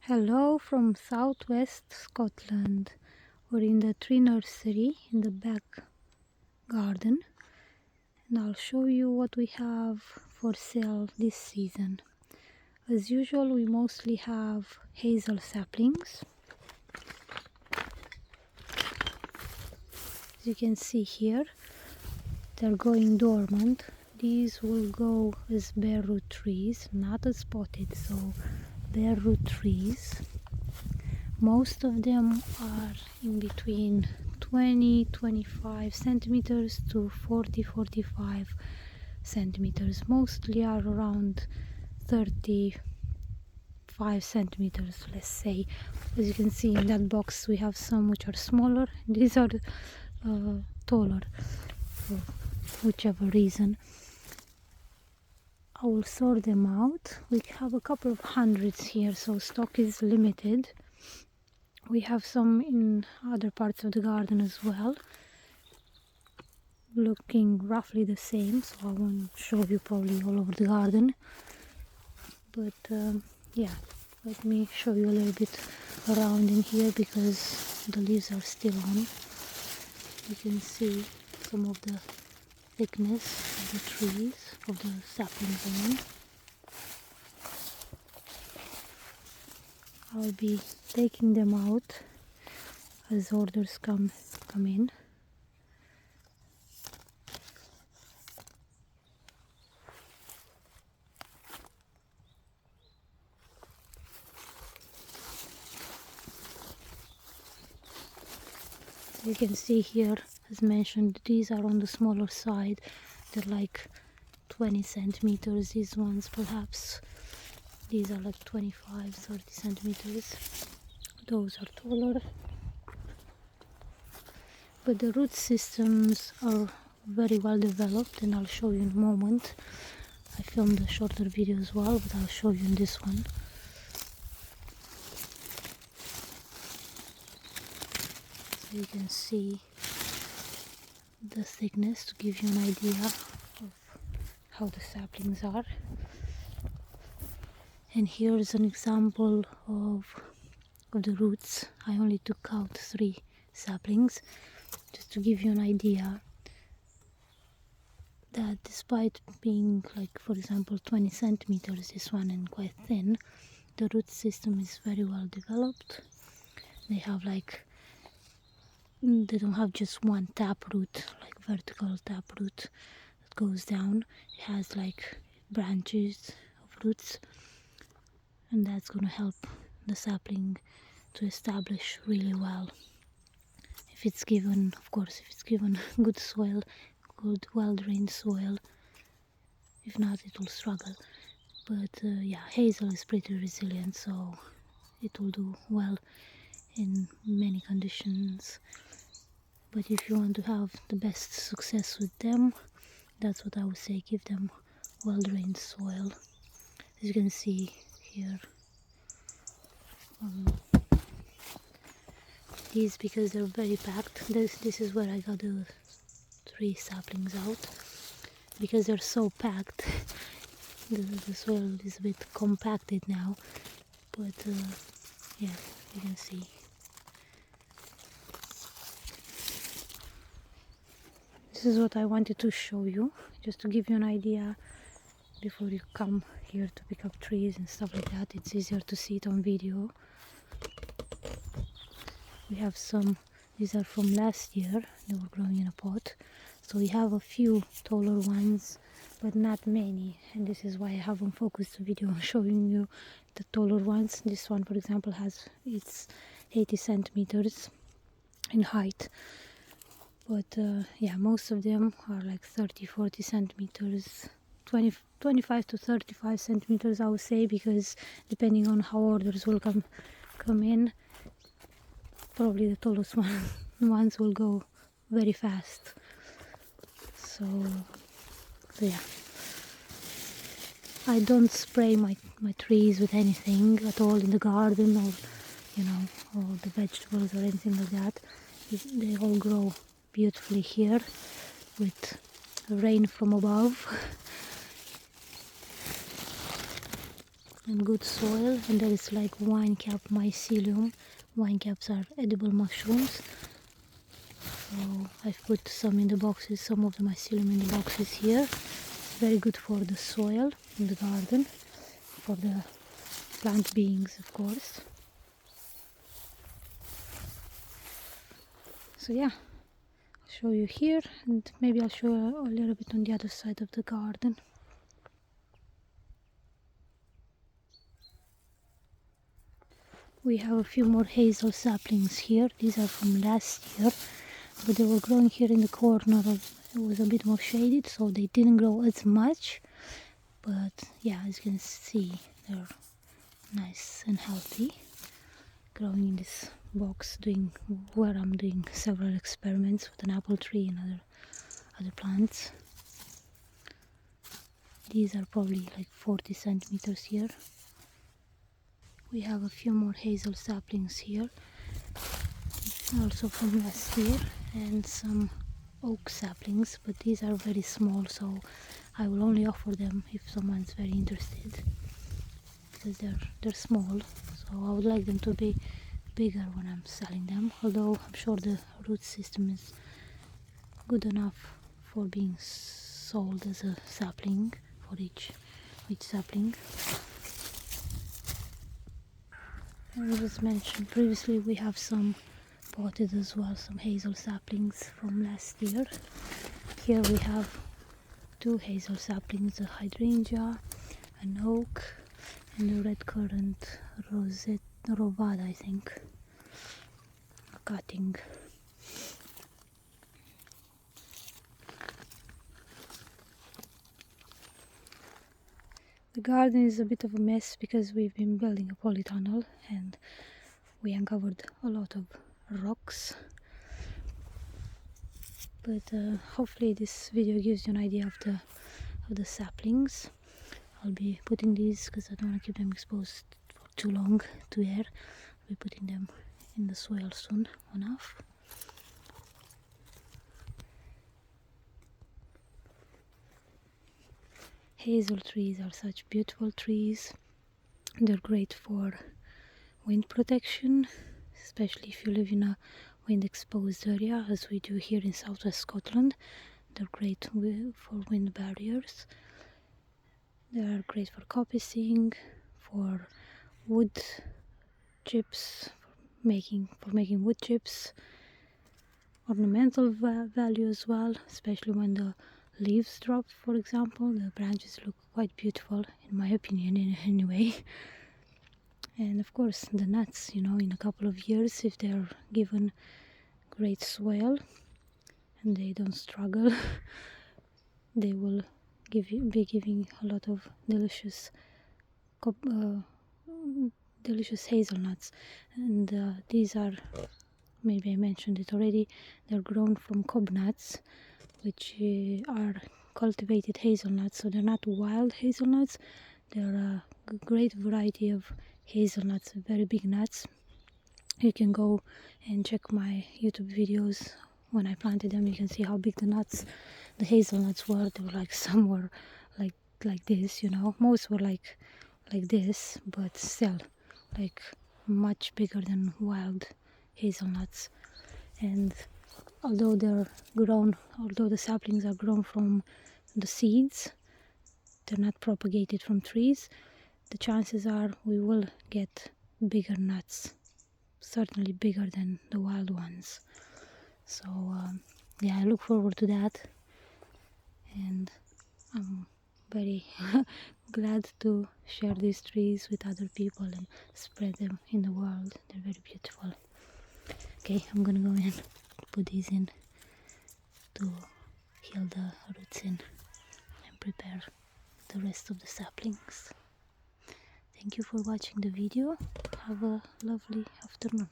Hello from southwest Scotland. We're in the tree nursery in the back garden, and I'll show you what we have for sale this season. As usual, we mostly have hazel saplings. As you can see here, they're going dormant. These will go as bareroot trees, not as potted, so bareroot trees. Most of them are in between 20-25 centimeters to 40-45 centimeters. Mostly are around 35 centimeters, let's say. As you can see in that box, we have some which are smaller. These are taller, for whichever reason. I will sort them out. We have a couple of hundreds here, so stock is limited. We have some in other parts of the garden as well, looking roughly the same, so I won't show you probably all over the garden. But yeah, let me show you a little bit around in here because the leaves are still on. You can see some of the thickness of the trees, of the saplings I mean. I'll be taking them out as orders come in. You can see here, as mentioned, these are on the smaller side. They're like 20 centimeters, these ones perhaps. These are like 25-30 centimeters. Those are taller. But the root systems are very well developed, and I'll show you in a moment. I filmed a shorter video as well, but I'll show you in this one. So you can see the thickness to give you an idea of how the saplings are. And here's an example of the roots. I only took out 3 saplings just to give you an idea that despite being like, for example, 20 centimeters this one and quite thin, the root system is very well developed. They have like, they don't have just one taproot, like vertical taproot that goes down. It has like branches of roots, and that's going to help the sapling to establish really well. If it's given, of course, if it's given good soil, good well-drained soil. If not, it will struggle. But yeah, hazel is pretty resilient, so it will do well in many conditions. But if you want to have the best success with them, that's what I would say, give them well-drained soil. As you can see here, these, because they're very packed, this is where I got the 3 saplings out, because they're so packed. The soil is a bit compacted now, but yeah, you can see. This is what I wanted to show you, just to give you an idea before you come here to pick up trees and stuff like that. It's easier to see it on video. We have some, these are from last year, they were growing in a pot. So we have a few taller ones, but not many, and this is why I haven't focused the video on showing you the taller ones. This one, for example, it's 80 centimeters in height. But yeah, most of them are like 30-40 centimeters, 25 to 35 centimeters I would say, because depending on how orders will come in, probably the tallest ones will go very fast. So yeah, I don't spray my trees with anything at all in the garden, or you know, or the vegetables or anything like that. They all grow beautifully here with rain from above. and good soil, and there is like wine cap mycelium. Wine caps are edible mushrooms, so I've put some in the boxes, some of the mycelium in the boxes here. Very good for the soil in the garden, for the plant beings, of course. So yeah, I'll show you here, and maybe I'll show you a little bit on the other side of the garden. We have a few more hazel saplings here. These are from last year, but they were growing here in the corner. It was a bit more shaded, so they didn't grow as much. But yeah, as you can see, they're nice and healthy, growing in this box, where I'm doing several experiments with an apple tree and other plants. These are probably like 40 centimeters here. We have a few more hazel saplings here, also from last year, and some oak saplings, but these are very small, so I will only offer them if someone's very interested, because they're small. So I would like them to be bigger when I'm selling them, although I'm sure the root system is good enough for being sold as a sapling for each sapling. And as mentioned previously, we have some potted as well, some hazel saplings from last year. Here we have 2 hazel saplings, a hydrangea, an oak, and a red currant rovada, I think, cutting. The garden is a bit of a mess because we've been building a polytunnel and we uncovered a lot of rocks. But hopefully this video gives you an idea of the saplings. I'll be putting these, because I don't want to keep them exposed for too long to air, I'll be putting them in the soil soon enough. Hazel trees are such beautiful trees. They're great for wind protection, especially if you live in a wind exposed area, as we do here in southwest Scotland. They're great for wind barriers. They are great for coppicing, for wood chips, for making wood chips, ornamental value as well, especially when the leaves drop, for example. The branches look quite beautiful, in my opinion, anyway. And of course the nuts, in a couple of years, if they're given great soil and they don't struggle, they will be giving a lot of delicious hazelnuts. And these are, maybe I mentioned it already, they're grown from cob nuts, which are cultivated hazelnuts, so they're not wild hazelnuts. They're a great variety of hazelnuts, very big nuts. You can go and check my YouTube videos. When I planted them, you can see how big the hazelnuts were. They were like, some were like this, most were like this, but still like much bigger than wild hazelnuts. And although the saplings are grown from the seeds, they're not propagated from trees, the chances are we will get bigger nuts, certainly bigger than the wild ones. So yeah, I look forward to that, and I'm very glad to share these trees with other people and spread them in the world. They're very beautiful. Okay, I'm gonna go and put these in to heal the roots in and prepare the rest of the saplings. Thank you for watching the video. Have a lovely afternoon.